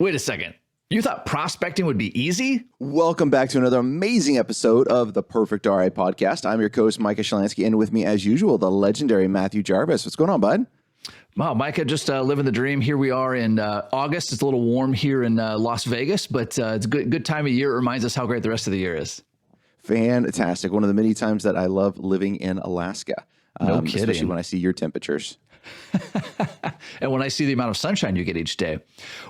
Wait a second. You thought prospecting would be easy? Welcome back to another amazing episode of the Perfect RIA podcast. I'm your co-host, Micah, and with me, as usual, the legendary Matthew Jarvis. What's going on, bud? Wow, Micah, just living the dream. Here we are in August. It's a little warm here in Las Vegas, but it's a good time of year. It reminds us how great the rest of the year is. Fantastic. One of the many times that I love living in Alaska. No kidding. Especially when I see your temperatures. And when I see the amount of sunshine you get each day.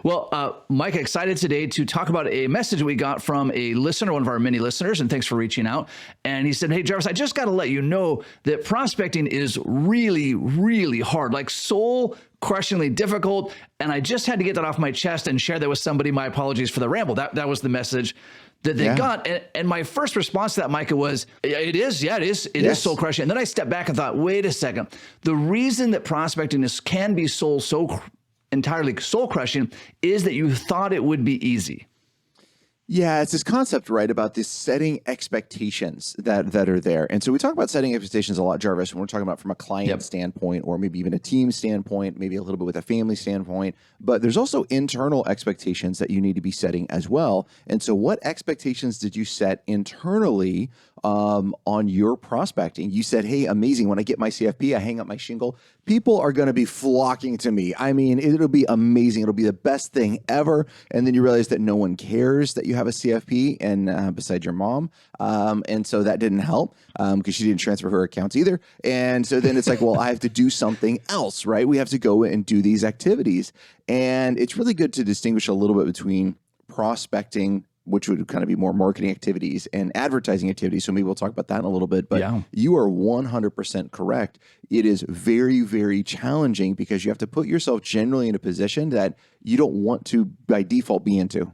Well, Micah, excited today to talk about a message we got from a listener, one of our many listeners, and thanks for reaching out. And he said, hey, Jarvis, I just got to let you know that prospecting is really, really hard, like soul-crushingly difficult. And I just had to get that off my chest and share that with somebody. My apologies for the ramble. That was the message that they got. And my first response to that, Micah, was, it is soul crushing. And then I stepped back and thought, wait a second. The reason that prospecting can be so entirely soul crushing is that you thought it would be easy. Yeah, it's this concept, right, about this setting expectations that are there. And so we talk about setting expectations a lot, Jarvis, when we're talking about from a client standpoint, or maybe even a team standpoint, maybe a little bit with a family standpoint. But there's also internal expectations that you need to be setting as well. And so what expectations did you set internally on your prospecting? You said, hey, amazing. When I get my CFP, I hang up my shingle. People are going to be flocking to me. I mean, it'll be amazing. It'll be the best thing ever. And then you realize that no one cares that you have a CFP and beside your mom. And so that didn't help because she didn't transfer her accounts either. And so then it's like, well, I have to do something else, right? We have to go and do these activities. And it's really good to distinguish a little bit between prospecting, which would kind of be more marketing activities, and advertising activities. So maybe we'll talk about that in a little bit. But you are 100% correct. It is very, very challenging because you have to put yourself generally in a position that you don't want to by default be into.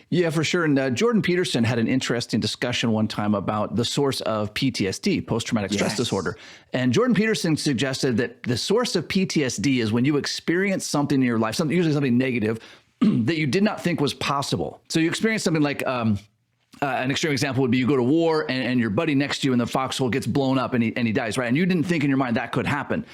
Yeah, for sure. And Jordan Peterson had an interesting discussion one time about the source of PTSD, post-traumatic stress disorder. And Jordan Peterson suggested that the source of PTSD is when you experience something in your life, usually something negative, that you did not think was possible. So you experience something like an extreme example would be you go to war and your buddy next to you in the foxhole gets blown up and he dies, right? And you didn't think in your mind that could happen.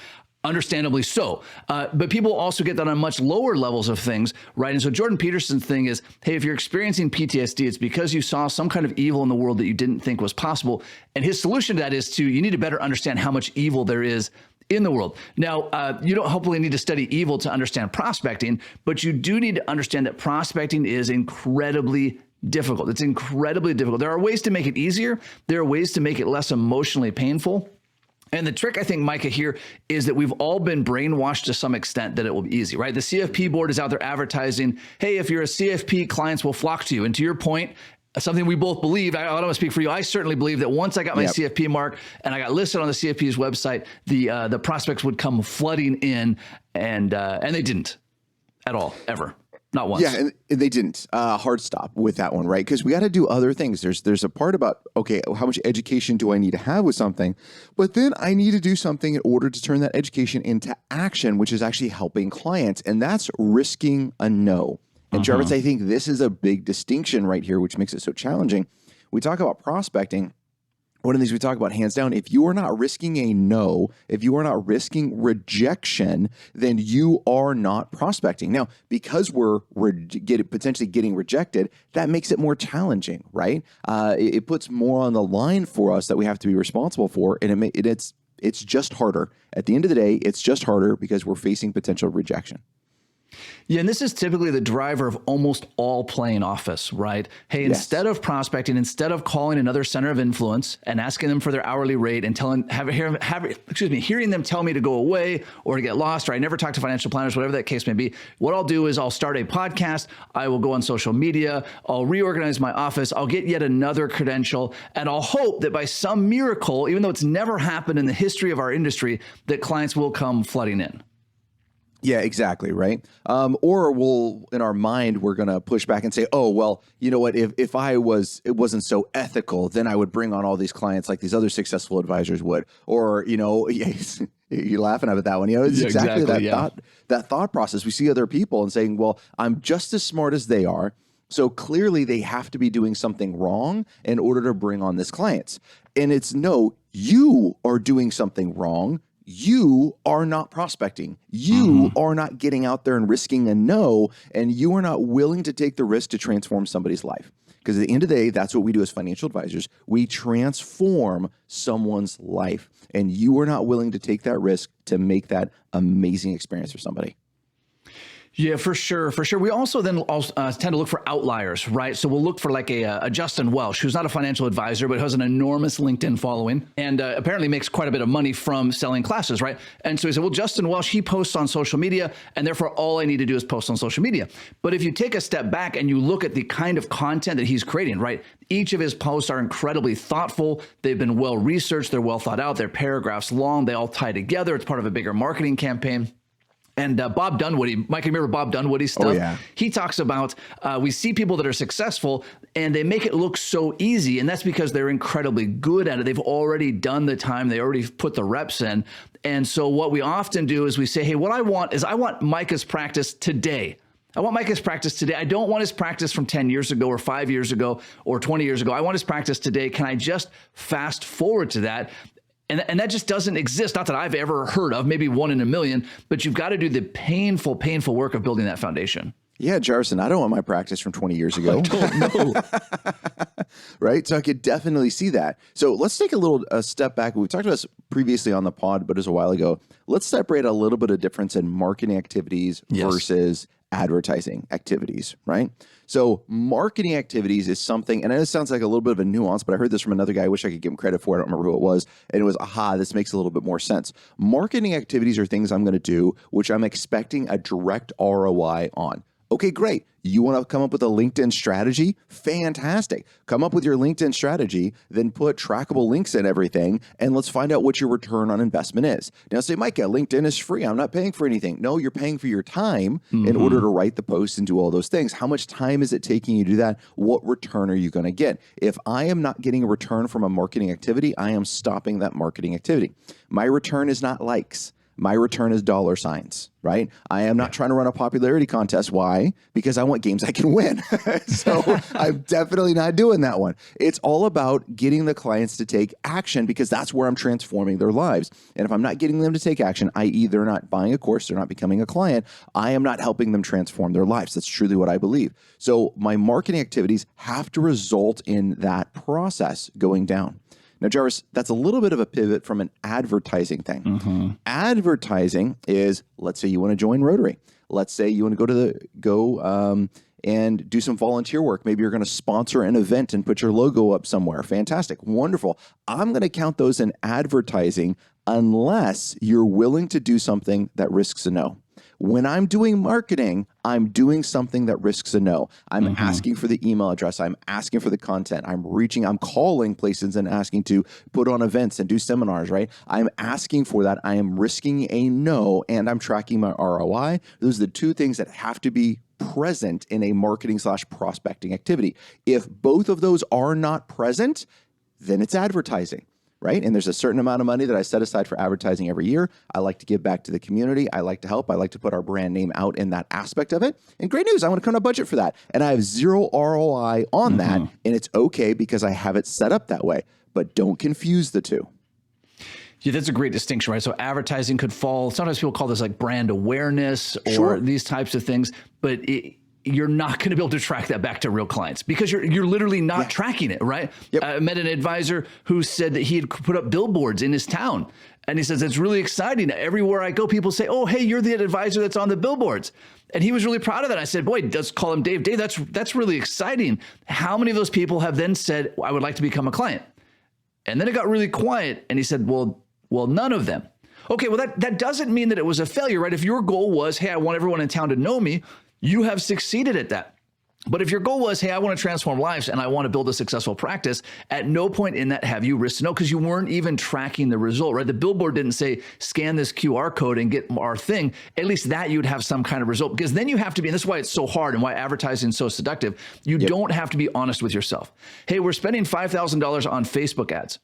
Understandably so. But people also get that on much lower levels of things, right? And so Jordan Peterson's thing is, hey, if you're experiencing PTSD, it's because you saw some kind of evil in the world that you didn't think was possible. And his solution to that is you need to better understand how much evil there is in the world. Now, you don't hopefully need to study evil to understand prospecting, but you do need to understand that prospecting is incredibly difficult. It's incredibly difficult. There are ways to make it easier. There are ways to make it less emotionally painful. And the trick, I think, Micah, here is that we've all been brainwashed to some extent that it will be easy, right? The CFP board is out there advertising, hey, if you're a CFP, clients will flock to you. And to your point, something we both believe, I don't want to speak for you, I certainly believe that once I got my CFP mark and I got listed on the CFP's website, the prospects would come flooding in, and they didn't at all, ever. Not once. Yeah, and they didn't. Hard stop with that one, right? Because we got to do other things. There's a part about, okay, how much education do I need to have with something? But then I need to do something in order to turn that education into action, which is actually helping clients. And that's risking a no. And Jarvis, I think this is a big distinction right here, which makes it so challenging. We talk about prospecting. One of the things we talk about, hands down, if you are not risking a no, if you are not risking rejection, then you are not prospecting. Now, because we're potentially getting rejected, that makes it more challenging, right? It puts more on the line for us that we have to be responsible for, and it's just harder. At the end of the day, it's just harder because we're facing potential rejection. Yeah, and this is typically the driver of almost all playing office, right? Hey, instead of prospecting, instead of calling another center of influence and asking them for their hourly rate and hearing them tell me to go away or to get lost, or I never talk to financial planners, whatever that case may be, what I'll do is I'll start a podcast, I will go on social media, I'll reorganize my office, I'll get yet another credential, and I'll hope that by some miracle, even though it's never happened in the history of our industry, that clients will come flooding in. Yeah, exactly. Right. Or in our mind, we're going to push back and say, oh, well, you know what, if it wasn't so ethical, then I would bring on all these clients like these other successful advisors would. Or, you're laughing at that one. It's exactly that thought process. We see other people and saying, well, I'm just as smart as they are. So clearly they have to be doing something wrong in order to bring on this clients. And it's no, you are doing something wrong. you are not prospecting. You are not getting out there and risking a no, and you are not willing to take the risk to transform somebody's life. Because at the end of the day, that's what we do as financial advisors. We transform someone's life, and you are not willing to take that risk to make that amazing experience for somebody. Yeah, for sure. For sure. We also then tend to look for outliers, right? So we'll look for like a Justin Welsh, who's not a financial advisor, but has an enormous LinkedIn following and apparently makes quite a bit of money from selling classes, right? And so he said, well, Justin Welsh, he posts on social media, and therefore all I need to do is post on social media. But if you take a step back and you look at the kind of content that he's creating, right? Each of his posts are incredibly thoughtful. They've been well researched. They're well thought out. They're paragraphs long. They all tie together. It's part of a bigger marketing campaign. And Bob Dunwoody, Mike, remember Bob Dunwoody's stuff? Oh, yeah. He talks about, we see people that are successful and they make it look so easy. And that's because they're incredibly good at it. They've already done the time. They already put the reps in. And so what we often do is we say, hey, what I want Micah's practice today. I want Micah's practice today. I don't want his practice from 10 years ago or 5 years ago or 20 years ago. I want his practice today. Can I just fast forward to that? And that just doesn't exist. Not that I've ever heard of, maybe one in a million, but you've got to do the painful work of building that foundation. Yeah, Jarson, I don't want my practice from 20 years ago. I don't know. Right? So I could definitely see that. So let's take a step back. We talked about this previously on the pod, but it was a while ago. Let's separate a little bit of difference in marketing activities versus advertising activities, right? So marketing activities is something, and I know it sounds like a little bit of a nuance, but I heard this from another guy. I wish I could give him credit for it. I don't remember who it was. And it was, this makes a little bit more sense. Marketing activities are things I'm going to do, which I'm expecting a direct ROI on. Okay, great. You want to come up with a LinkedIn strategy? Fantastic. Come up with your LinkedIn strategy, then put trackable links in everything, and let's find out what your return on investment is. Now say, Micah, LinkedIn is free. I'm not paying for anything. No, you're paying for your time in order to write the posts and do all those things. How much time is it taking you to do that? What return are you going to get? If I am not getting a return from a marketing activity, I am stopping that marketing activity. My return is not likes. My return is dollar signs, right? I am not trying to run a popularity contest. Why? Because I want games I can win. So I'm definitely not doing that one. It's all about getting the clients to take action because that's where I'm transforming their lives. And if I'm not getting them to take action, i.e. they're not buying a course, they're not becoming a client, I am not helping them transform their lives. That's truly what I believe. So my marketing activities have to result in that process going down. Now, Jarvis, that's a little bit of a pivot from an advertising thing. Advertising is, let's say you want to join Rotary. Let's say you want to go and do some volunteer work. Maybe you're going to sponsor an event and put your logo up somewhere. Fantastic. Wonderful. I'm going to count those in advertising unless you're willing to do something that risks a no. When I'm doing marketing, I'm doing something that risks a no. I'm asking for the email address. I'm asking for the content. I'm calling places and asking to put on events and do seminars, right? I'm asking for that. I am risking a no, and I'm tracking my ROI. Those are the two things that have to be present in a marketing/prospecting activity. If both of those are not present, then it's advertising. Right? And there's a certain amount of money that I set aside for advertising every year. I like to give back to the community. I like to help. I like to put our brand name out in that aspect of it. And great news, I want to come to budget for that. And I have zero ROI on that. And it's okay because I have it set up that way. But don't confuse the two. Yeah, that's a great distinction, right? So advertising could fall, sometimes people call this like brand awareness or these types of things, but you're not going to be able to track that back to real clients because you're literally not tracking it, right? I met an advisor who said that he had put up billboards in his town. And he says, it's really exciting. Everywhere I go, people say, oh, hey, you're the advisor that's on the billboards. And he was really proud of that. I said, boy, let's call him Dave. Dave, that's really exciting. How many of those people have then said, I would like to become a client? And then it got really quiet. And he said, well, none of them. Okay, well, that doesn't mean that it was a failure, right? If your goal was, hey, I want everyone in town to know me, you have succeeded at that. But if your goal was, hey, I want to transform lives and I want to build a successful practice, at no point in that have you risked no, because you weren't even tracking the result, right? The billboard didn't say, scan this QR code and get our thing. At least that you'd have some kind of result, because then you have to be, and this is why it's so hard and why advertising is so seductive. You don't have to be honest with yourself. Hey, we're spending $5,000 on Facebook ads.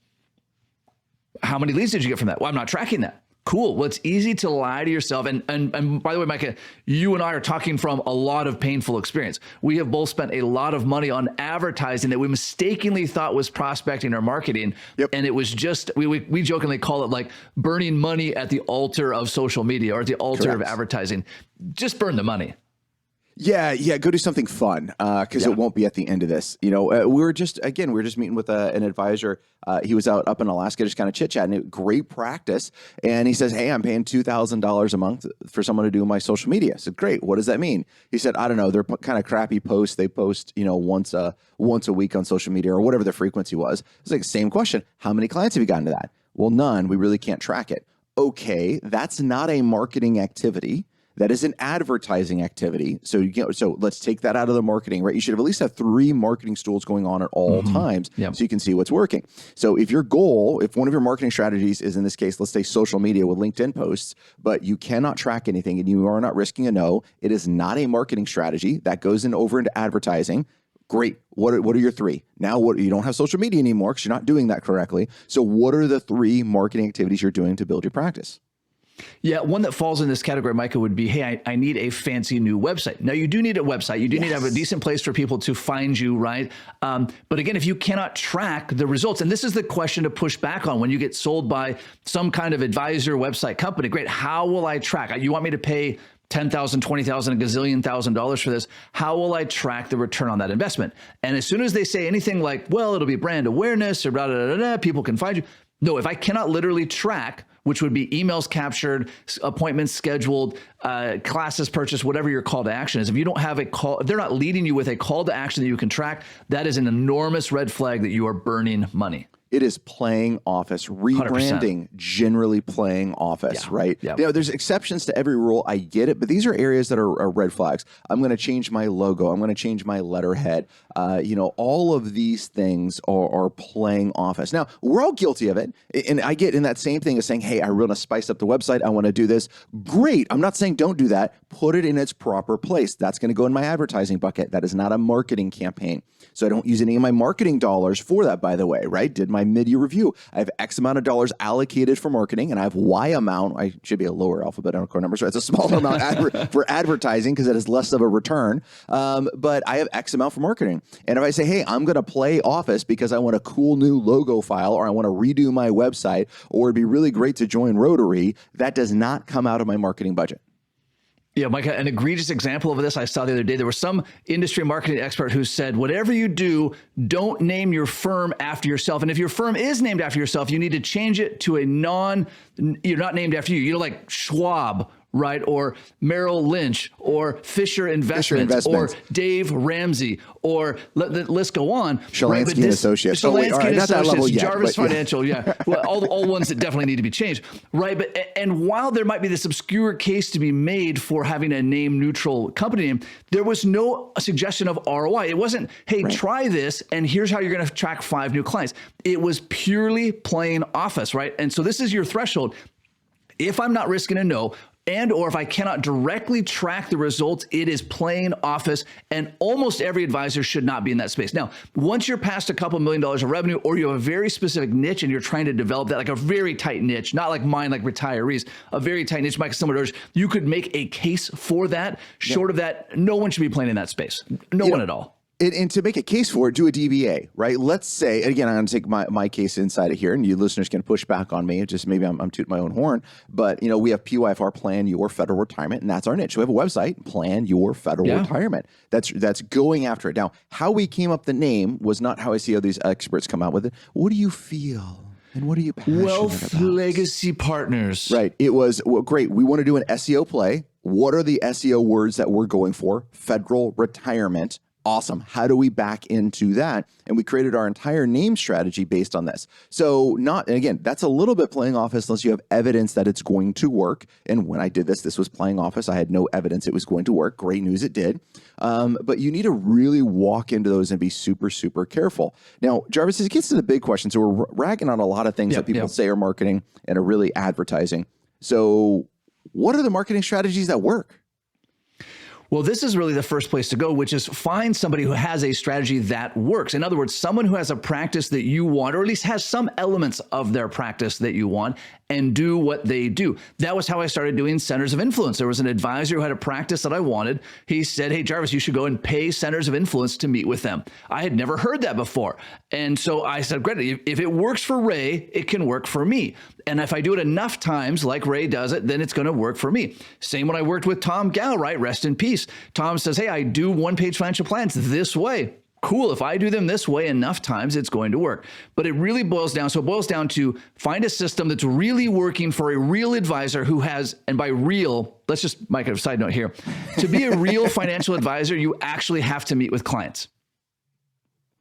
How many leads did you get from that? Well, I'm not tracking that. Cool. Well, it's easy to lie to yourself. And by the way, Micah, you and I are talking from a lot of painful experience. We have both spent a lot of money on advertising that we mistakenly thought was prospecting or marketing. Yep. And it was just, we jokingly call it like burning money at the altar of social media or at the altar of advertising. Just burn the money. Yeah, go do something fun because it won't be at the end of this. You know, we were just meeting with an advisor. He was up in Alaska, just kind of chit chatting. Great practice, and he says, "Hey, I'm paying $2,000 a month for someone to do my social media." I said, "Great. What does that mean?" He said, "I don't know. They're kind of crappy posts. They post, once a week on social media or whatever the frequency was." It's like same question. How many clients have you gotten to that? Well, none. We really can't track it. Okay, that's not a marketing activity. That is an advertising activity. So so let's take that out of the marketing, right? You should have at least have 3 marketing stools going on at all times so you can see what's working. So if your goal, if one of your marketing strategies is in this case, let's say social media with LinkedIn posts, but you cannot track anything and you are not risking a no, it is not a marketing strategy. That goes over into advertising. Great. What are your 3? Now you don't have social media anymore because you're not doing that correctly. So what are the 3 marketing activities you're doing to build your practice? Yeah, one that falls in this category, Micah, would be, hey, I need a fancy new website. Now, you do need a website. You do need to have a decent place for people to find you, right? But again, if you cannot track the results, and this is the question to push back on when you get sold by some kind of advisor website company, great, how will I track? You want me to pay $10,000, $20,000, a gazillion $1,000 for this. How will I track the return on that investment? And as soon as they say anything like, well, it'll be brand awareness or blah, blah, blah, blah, people can find you. No, if I cannot literally track, which would be emails captured, appointments scheduled, classes purchased, whatever your call to action is. If you don't have a call, if they're not leading you with a call to action that you can track, that is an enormous red flag that you are burning money. It is playing office, rebranding, 100%. Generally playing office, right? Yeah. There's exceptions to every rule. I get it, but these are areas that are red flags. I'm going to change my logo. I'm going to change my letterhead. All of these things are playing office. Now, we're all guilty of it. And I get in that same thing as saying, hey, I want to spice up the website. I want to do this. Great. I'm not saying don't do that. Put it in its proper place. That's going to go in my advertising bucket. That is not a marketing campaign. So I don't use any of my marketing dollars for that, by the way, right? Did my mid-year review. I have X amount of dollars allocated for marketing, and I have Y amount. I should be a lower alphabetical number, so it's a smaller amount for advertising because it is less of a return. But I have X amount for marketing. And if I say, hey, I'm going to play Office because I want a cool new logo file, or I want to redo my website, or it'd be really great to join Rotary, that does not come out of my marketing budget. Yeah, Micah, an egregious example of this I saw the other day. There was some industry marketing expert who said, whatever you do, don't name your firm after yourself. And if your firm is named after yourself, you need to change it to you're not named after you. Like Schwab, right? Or Merrill Lynch, or Fisher Investments, or Dave Ramsey, or let the list go on. Shalansky and Associates. Shalansky and Associates, yet, Jarvis Financial, Well, all ones that definitely need to be changed, right? And while there might be this obscure case to be made for having a name neutral company name, there was no suggestion of ROI. It wasn't, hey, try this, and here's how you're going to track 5 new clients. It was purely playing Office, right? And so this is your threshold. If I'm not risking a no, or if I cannot directly track the results, it is playing Office, and almost every advisor should not be in that space. Now, once you're past a couple $1 million of revenue, or you have a very specific niche and you're trying to develop that, like a very tight niche, not like mine, like retirees, a very tight niche, Mike, similar to yours, you could make a case for that. Short of that, no one should be playing in that space. No one at all. And to make a case for it, do a DBA, right? Let's say, again, I'm going to take my case inside of here, and you listeners can push back on me. Just maybe I'm tooting my own horn, but we have PYFR, Plan Your Federal Retirement, and that's our niche. We have a website, Plan Your Federal Retirement. That's going after it. Now, how we came up the name was not how I see how these experts come out with it. What do you feel? And what are you passionate Wealth about? Legacy Partners. Right. It was, great. We want to do an SEO play. What are the SEO words that we're going for? Federal retirement. Awesome. How do we back into that? And we created our entire name strategy based on this. So and again, that's a little bit playing Office unless you have evidence that it's going to work. And when I did this was playing Office. I had no evidence it was going to work. Great news, it did. But you need to really walk into those and be super, super careful. Now, Jarvis, it gets to the big question. So we're ragging on a lot of things that people say are marketing and are really advertising. So what are the marketing strategies that work? Well, this is really the first place to go, which is find somebody who has a strategy that works. In other words, someone who has a practice that you want, or at least has some elements of their practice that you want, and do what they do. That was how I started doing centers of influence. There was an advisor who had a practice that I wanted. He said, hey, Jarvis, you should go and pay centers of influence to meet with them. I had never heard that before. And so I said, great, if it works for Ray, it can work for me. And if I do it enough times like Ray does it, then it's going to work for me. Same when I worked with Tom Gal, right? Rest in peace. Tom says, hey, I do one-page financial plans this way. Cool. If I do them this way enough times, it's going to work. But it really boils down. So it boils down to find a system that's really working for a real advisor who has, and by real, let's just, Micah, side note here. To be a real financial advisor, you actually have to meet with clients.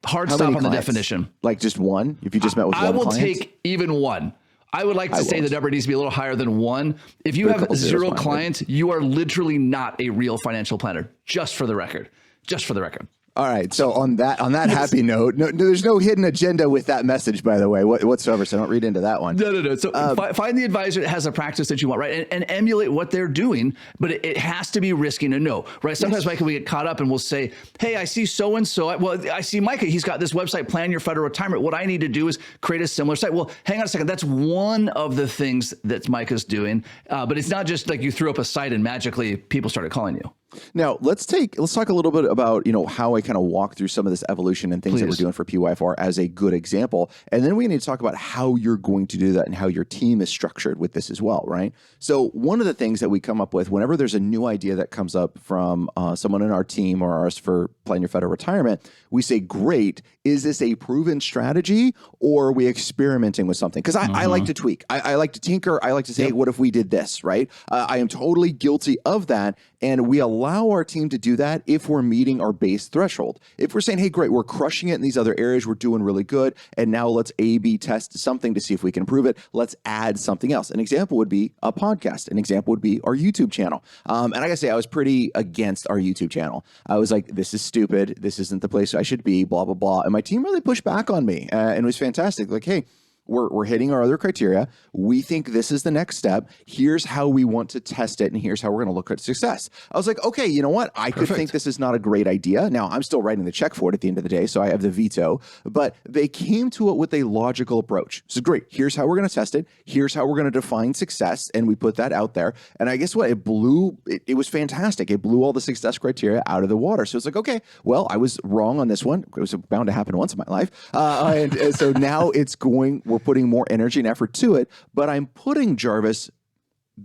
Hard stop on the definition. Like just one? If you just met with one client? I will take even one. I would like to say the number needs to be a little higher than one. If you have 0 clients, you are literally not a real financial planner, just for the record. Just for the record. All right. So on that happy note, no, there's no hidden agenda with that message, by the way, whatsoever. So don't read into that one. No. So find the advisor that has a practice that you want, right? And emulate what they're doing, but it has to be risky to know, right? Sometimes, Micah, we get caught up and we'll say, hey, I see so-and-so. I see Micah, he's got this website, Plan Your Federal Retirement. What I need to do is create a similar site. Well, hang on a second. That's one of the things that Micah's doing. But it's not just like you threw up a site and magically people started calling you. Now let's talk a little bit about, how I kind of walk through some of this evolution and things that we're doing for PYFR as a good example. And then we need to talk about how you're going to do that and how your team is structured with this as well, right? So one of the things that we come up with whenever there's a new idea that comes up from someone in our team or ours for Plan Your Federal Retirement, we say, great, is this a proven strategy or are we experimenting with something? Because I like to tweak. I like to tinker. I like to say, hey, what if we did this, right? I am totally guilty of that. And we allow our team to do that if we're meeting our base threshold. If we're saying, hey, great, we're crushing it in these other areas, we're doing really good, and now let's A/B test something to see if we can improve it, let's add something else. An example would be a podcast. An example would be our YouTube channel. And I gotta say, I was pretty against our YouTube channel. I was like, this is stupid. This isn't the place I should be, blah, blah, blah. And my team really pushed back on me, and it was fantastic. Like, hey, we're hitting our other criteria. We think this is the next step. Here's how we want to test it, and here's how we're going to look at success. I was like, okay, you know what? I could think this is not a great idea. Now, I'm still writing the check for it at the end of the day, so I have the veto. But they came to it with a logical approach. So great. Here's how we're going to test it. Here's how we're going to define success, and we put that out there. And I guess what? It was fantastic. It blew all the success criteria out of the water. So it's like, okay, well, I was wrong on this one. It was bound to happen once in my life. And so now we're putting more energy and effort to it, but I'm putting, Jarvis,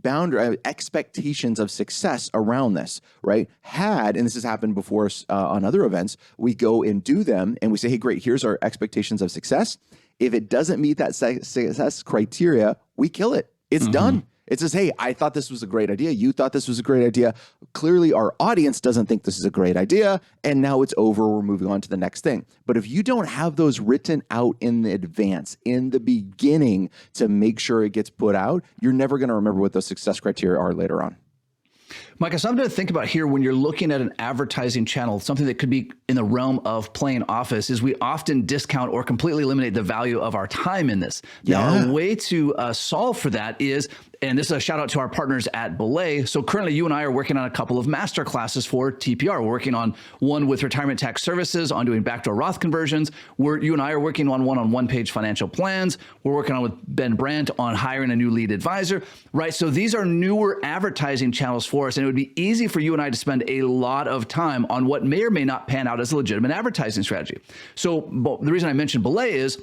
expectations of success around this, right? And this has happened before on other events, we go and do them and we say, hey, great, here's our expectations of success. If it doesn't meet that success criteria, we kill it. It's done. It says, hey, I thought this was a great idea. You thought this was a great idea. Clearly, our audience doesn't think this is a great idea. And now it's over. We're moving on to the next thing. But if you don't have those written out in advance, in the beginning, to make sure it gets put out, you're never going to remember what those success criteria are later on. Micah, something to think about here when you're looking at an advertising channel, something that could be in the realm of playing office, is we often discount or completely eliminate the value of our time in this. Now, a way to solve for that is, and this is a shout out to our partners at Belay. So currently you and I are working on a couple of master classes for TPR. We're working on one with retirement tax services, on doing backdoor Roth conversions. You and I are working on one-page financial plans. We're working on with Ben Brandt on hiring a new lead advisor, right? So these are newer advertising channels for us. And it would be easy for you and I to spend a lot of time on what may or may not pan out as a legitimate advertising strategy. So the reason I mentioned Belay is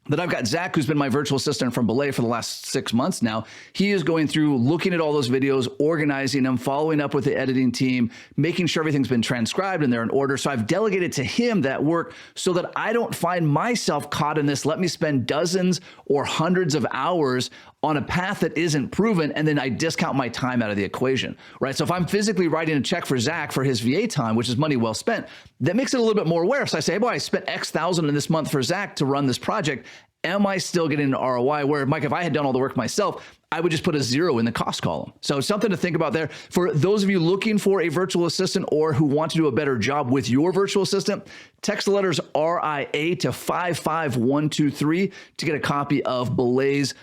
that I've got Zach, who's been my virtual assistant from Belay for the last 6 months now. He is going through, looking at all those videos, organizing them, following up with the editing team, making sure everything's been transcribed and they're in order. So I've delegated to him that work so that I don't find myself caught in this, let me spend dozens or hundreds of hours on a path that isn't proven, and then I discount my time out of the equation, right? So if I'm physically writing a check for Zach for his VA time, which is money well spent, that makes it a little bit more aware. So I say, hey, boy, I spent X thousand in this month for Zach to run this project. Am I still getting an ROI? Where, Mike, if I had done all the work myself, I would just put a 0 in the cost column. So something to think about there. For those of you looking for a virtual assistant or who want to do a better job with your virtual assistant, text the letters RIA to 55123 to get a copy of Belay's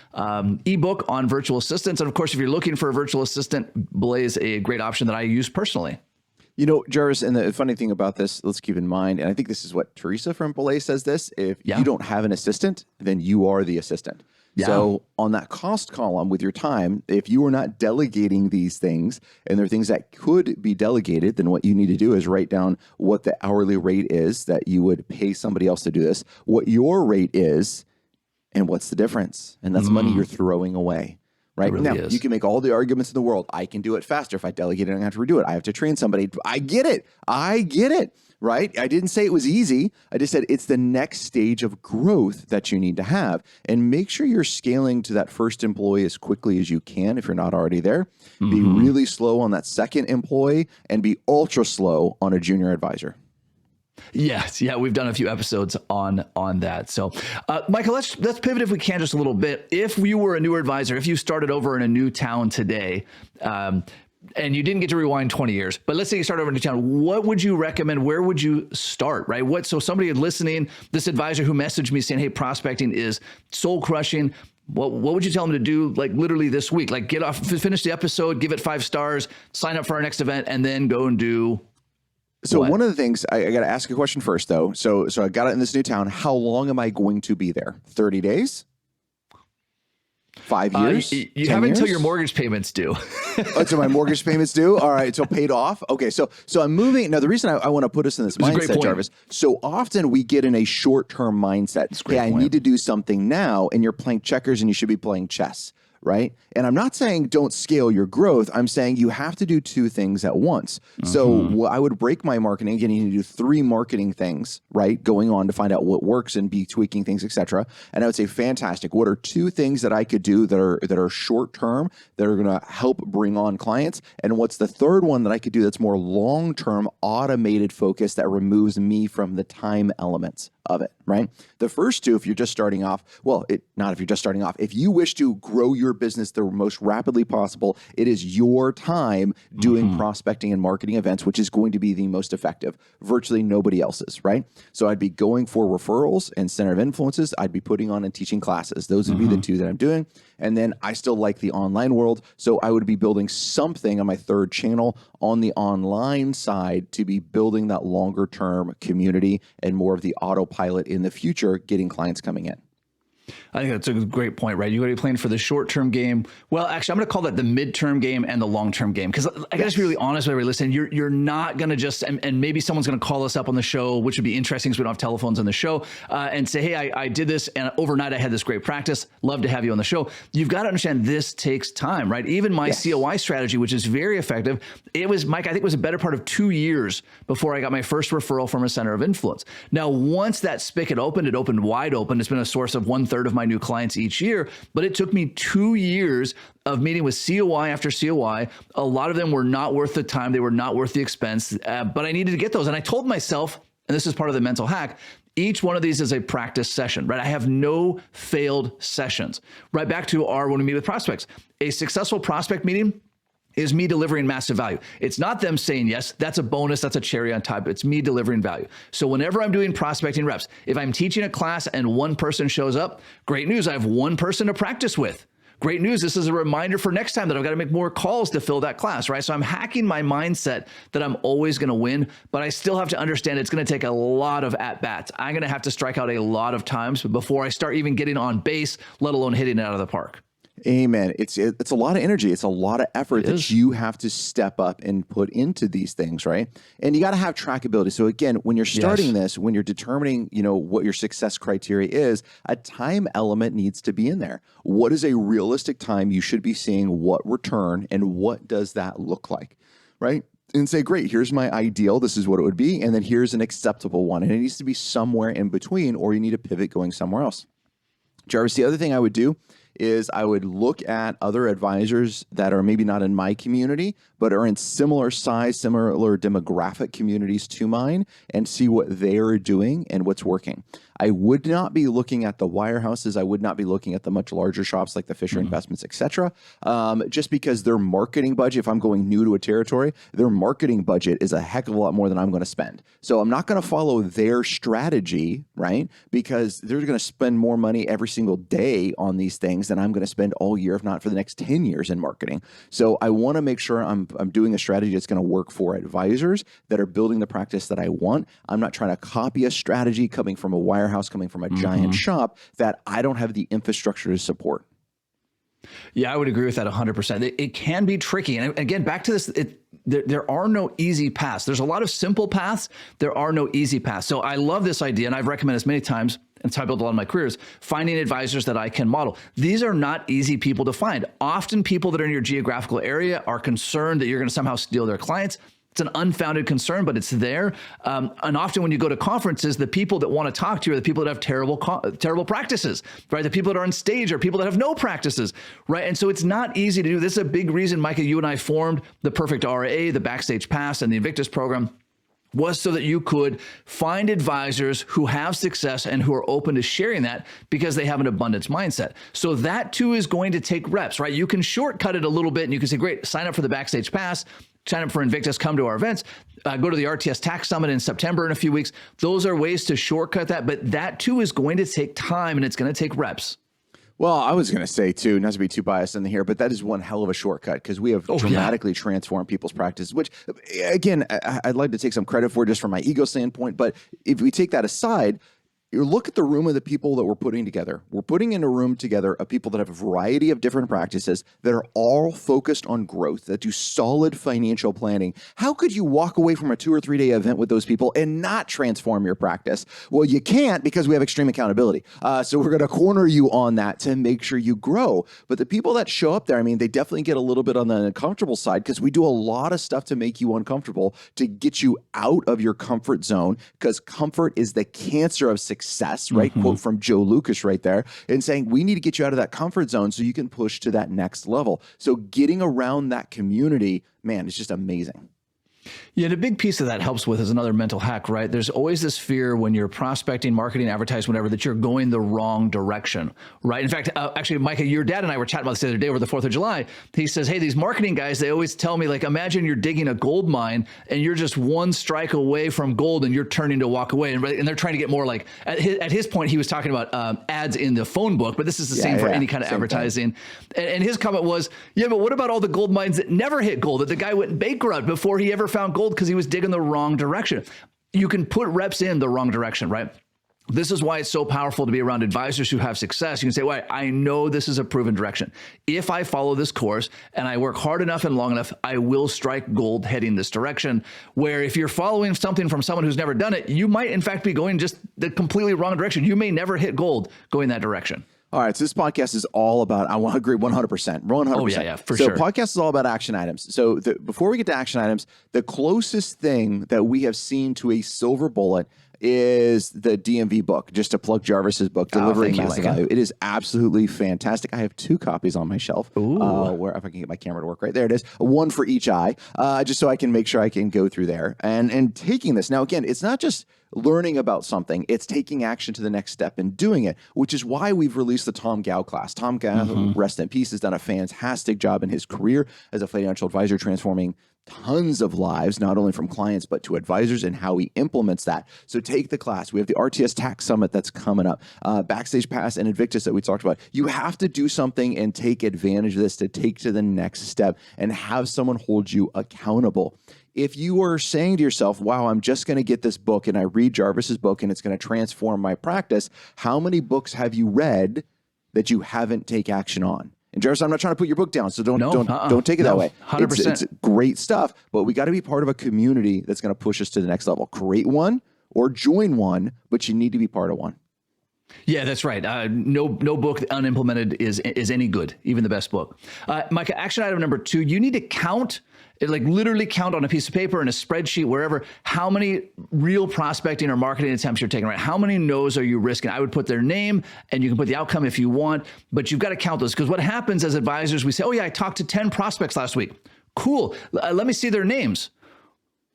ebook on virtual assistants. And of course, if you're looking for a virtual assistant, Belay is a great option that I use personally. You know, Jarvis, and the funny thing about this, let's keep in mind, and I think this is what Teresa from Belay says this, if you don't have an assistant, then you are the assistant. Yeah. So on that cost column with your time, if you are not delegating these things and there are things that could be delegated, then what you need to do is write down what the hourly rate is that you would pay somebody else to do this, what your rate is, and what's the difference. And that's money you're throwing away. Right really now, is. you can make all the arguments in the world. I can do it faster. If I delegate it, I don't have to redo it. I have to train somebody. I get it. Right? I didn't say it was easy. I just said it's the next stage of growth that you need to have. And make sure you're scaling to that first employee as quickly as you can if you're not already there. Be really slow on that second employee and be ultra slow on a junior advisor. Yes, yeah, we've done a few episodes on that. So, Michael, let's pivot if we can just a little bit. If you were a newer advisor, if you started over in a new town today, and you didn't get to rewind 20 years, but let's say you start over in a new town, what would you recommend? Where would you start? Right? So somebody listening, this advisor who messaged me saying, "Hey, prospecting is soul crushing." What would you tell them to do, like literally this week? Like finish the episode, give it 5 stars, sign up for our next event, and then go and do. So one of the things, I got to ask a question first, though. So I got it in this new town. How long am I going to be there? 30 days? 5 years? You have until your mortgage payments due. So my mortgage payments due? All right, so paid off? Okay, so I'm moving. Now, the reason I want to put us in this mindset, Jarvis, so often we get in a short-term mindset. Hey, I need to do something now, and you're playing checkers and you should be playing chess. Right? And I'm not saying don't scale your growth. I'm saying you have to do 2 things at once. So I would break my marketing. Again, you need to do 3 marketing things, right? Going on to find out what works and be tweaking things, etc. And I would say, fantastic. What are 2 things that I could do that are short term that are going to help bring on clients? And what's the third one that I could do that's more long term, automated focus that removes me from the time elements of it, right? The first 2, if you're just starting off, not if you're just starting off, if you wish to grow your business the most rapidly possible, it is your time doing prospecting and marketing events, which is going to be the most effective. Virtually nobody else's, right? So I'd be going for referrals and center of influences. I'd be putting on and teaching classes. Those would be the 2 that I'm doing. And then I still like the online world. So I would be building something on my 3rd channel on the online side to be building that longer term community and more of the autopilot in the future, getting clients coming in. I think that's a great point, right? You got to be playing for the short-term game. Well, actually, I'm going to call that the mid-term game and the long-term game. Because I got to be really honest with everybody listening. You're not going to just, and maybe someone's going to call us up on the show, which would be interesting because we don't have telephones on the show, and say, hey, I did this, and overnight I had this great practice. Love to have you on the show. You've got to understand this takes time, right? Even my COI strategy, which is very effective, it was, Mike, I think it was a better part of 2 years before I got my first referral from a center of influence. Now, once that spigot opened, it opened wide open. It's been a source of 1/3 of my new clients each year, but it took me 2 years of meeting with COI after COI. A lot of them were not worth the time. They were not worth the expense, but I needed to get those. And I told myself, and this is part of the mental hack, each one of these is a practice session, right? I have no failed sessions. Right back to when we meet with prospects. A successful prospect meeting is me delivering massive value. It's not them saying yes, that's a bonus, that's a cherry on top. It's me delivering value. So whenever I'm doing prospecting reps, if I'm teaching a class and one person shows up, great news, I have one person to practice with. Great news, this is a reminder for next time that I've got to make more calls to fill that class, right? So I'm hacking my mindset that I'm always going to win, but I still have to understand it's going to take a lot of at-bats. I'm going to have to strike out a lot of times before I start even getting on base, let alone hitting it out of the park. Amen. It's a lot of energy. It's a lot of effort that you have to step up and put into these things, right? And you got to have trackability. So again, when you're starting this, when you're determining, what your success criteria is, a time element needs to be in there. What is a realistic time you should be seeing what return and what does that look like, right? And say, great, here's my ideal. This is what it would be. And then here's an acceptable one. And it needs to be somewhere in between, or you need to pivot going somewhere else. Jarvis, the other thing I would do is I would look at other advisors that are maybe not in my community, but are in similar size, similar demographic communities to mine and see what they're doing and what's working. I would not be looking at the wirehouses. I would not be looking at the much larger shops like the Fisher Investments, et cetera, just because their marketing budget, if I'm going new to a territory, their marketing budget is a heck of a lot more than I'm going to spend. So I'm not going to follow their strategy, right? Because they're going to spend more money every single day on these things than I'm going to spend all year, if not for the next 10 years in marketing. So I want to make sure I'm doing a strategy that's going to work for advisors that are building the practice that I want. I'm not trying to copy a strategy coming from a wire wirehouse, coming from a giant shop that I don't have the infrastructure to support. Yeah, I would agree with that 100%. It can be tricky. And again, back to this, there are no easy paths. There's a lot of simple paths. There are no easy paths. So I love this idea, and I've recommended this many times, and it's how I built a lot of my careers, finding advisors that I can model. These are not easy people to find. Often people that are in your geographical area are concerned that you're going to somehow steal their clients. It's an unfounded concern, but it's there. And often when you go to conferences, the people that want to talk to you are the people that have terrible practices, right? The people that are on stage are people that have no practices, right? And so it's not easy to do. This is a big reason, Micah, you and I formed the Perfect RIA, the Backstage Pass, and the Invictus program, was so that you could find advisors who have success and who are open to sharing that because they have an abundance mindset. So that too is going to take reps, right? You can shortcut it a little bit and you can say, great, sign up for the Backstage Pass, sign up for Invictus, come to our events, go to the RTS Tax Summit in September in a few weeks. Those are ways to shortcut that, but that too is going to take time and it's going to take reps. Well, I was going to say too, not to be too biased in here, but that is one hell of a shortcut because we have dramatically transformed people's practice, which again, I'd like to take some credit for just from my ego standpoint. But if we take that aside, you look at the room of the people that we're putting together. We're putting in a room together of people that have a variety of different practices that are all focused on growth, that do solid financial planning. How could you walk away from a 2 or 3 day event with those people and not transform your practice? Well, you can't because we have extreme accountability. So we're going to corner you on that to make sure you grow. But the people that show up there, I mean, they definitely get a little bit on the uncomfortable side because we do a lot of stuff to make you uncomfortable, to get you out of your comfort zone, because comfort is the cancer of success. Right? Quote from Joe Lucas right there, and saying we need to get you out of that comfort zone so you can push to that next level. So getting around that community, man, it's just amazing. Yeah, the big piece of that helps with is another mental hack, right? There's always this fear when you're prospecting, marketing, advertising, whatever, that you're going the wrong direction, right? In fact, actually, Micah, your dad and I were chatting about this the other day over the 4th of July. He says, hey, these marketing guys, they always tell me, like, imagine you're digging a gold mine and you're just one strike away from gold and you're turning to walk away. And they're trying to get more like, at his point, he was talking about ads in the phone book, but this is the same for any kind of advertising. And his comment was, yeah, but what about all the gold mines that never hit gold, that the guy went bankrupt before he ever found gold because he was digging the wrong direction? You can put reps in the wrong direction, right? This is why it's so powerful to be around advisors who have success. You can say, well, I know this is a proven direction. If I follow this course and I work hard enough and long enough, I will strike gold heading this direction. Where if you're following something from someone who's never done it, you might in fact be going just the completely wrong direction. You may never hit gold going that direction. All right, so this podcast is all about, I want to agree 100%. 100%. Oh, yeah, for sure. So podcast is all about action items. So before we get to action items, the closest thing that we have seen to a silver bullet is the DMV book, just to plug Jarvis's book, Delivering Massive Value. It is absolutely fantastic. I have 2 copies on my shelf, where if I can get my camera to work right there, it is. One for each eye, just so I can make sure I can go through there. And taking this, now again, it's not just learning about something, it's taking action to the next step and doing it, which is why we've released the Tom Gao class. Tom Gao, rest in peace, has done a fantastic job in his career as a financial advisor, transforming tons of lives, not only from clients, but to advisors, and how he implements that. So take the class. We have the RTS Tax Summit that's coming up, Backstage Pass and Invictus that we talked about. You have to do something and take advantage of this to take to the next step and have someone hold you accountable. If you are saying to yourself, wow, I'm just going to get this book and I read Jarvis's book and it's going to transform my practice, how many books have you read that you haven't taken action on? And Jarvis, I'm not trying to put your book down, so don't take it that way. 100%. It's great stuff, but we got to be part of a community that's going to push us to the next level. Create one or join one, but you need to be part of one. Yeah, that's right. No book unimplemented is any good, even the best book. Micah, action item number 2, you need to count, like literally count on a piece of paper, in a spreadsheet, wherever, how many real prospecting or marketing attempts you're taking, right? How many no's are you risking? I would put their name, and you can put the outcome if you want, but you've got to count those, because what happens as advisors, we say, oh yeah, I talked to 10 prospects last week. Cool. Let me see their names.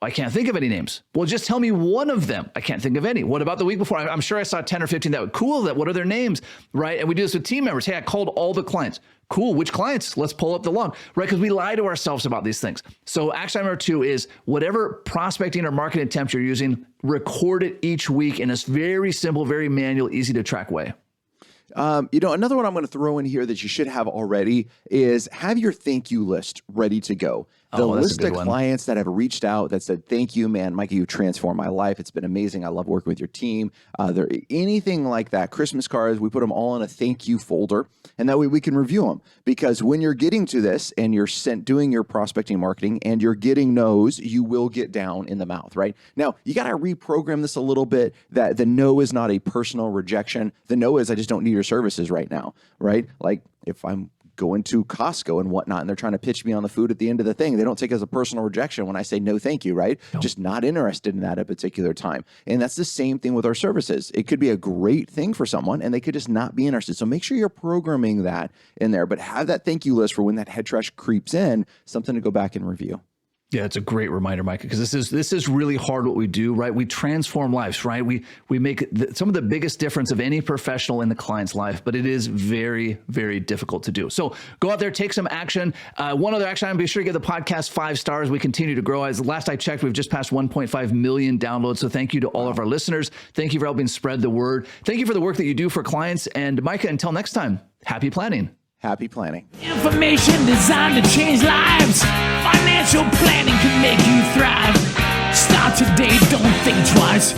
I can't think of any names. Well, just tell me one of them. I can't think of any. What about the week before? I'm sure I saw 10 or 15 that were cool. What are their names, right? And we do this with team members. Hey, I called all the clients. Cool. Which clients? Let's pull up the log, right? Because we lie to ourselves about these things. So action number 2 is whatever prospecting or marketing attempt you're using, record it each week in a very simple, very manual, easy to track way. Another one I'm going to throw in here that you should have already is have your thank you list ready to go. The Oh, that's a list good of one. clients that have reached out that said, thank you, man, Micah, you transformed my life. It's been amazing. I love working with your team. Anything like that, Christmas cards, we put them all in a thank you folder. And that way we can review them. Because when you're getting to this and you're doing your prospecting marketing and you're getting no's, you will get down in the mouth, right? Now, you got to reprogram this a little bit, that the no is not a personal rejection. The no is, I just don't need your services right now, right? Like if I'm going to Costco and whatnot, and they're trying to pitch me on the food at the end of the thing, they don't take it as a personal rejection when I say no, thank you, right? No. Just not interested in that at a particular time. And that's the same thing with our services. It could be a great thing for someone and they could just not be interested. So make sure you're programming that in there, but have that thank you list for when that head trash creeps in, something to go back and review. Yeah, it's a great reminder, Micah, because this is really hard what we do, right? We transform lives, right? We make some of the biggest difference of any professional in the client's life, but it is very, very difficult to do. So go out there, take some action. One other action item, be sure to give the podcast 5 stars. We continue to grow. As last I checked, we've just passed 1.5 million downloads. So thank you to all of our listeners. Thank you for helping spread the word. Thank you for the work that you do for clients. And Micah, until next time, happy planning. Happy planning. Information designed to change lives. Financial planning can make you thrive. Start today, don't think twice.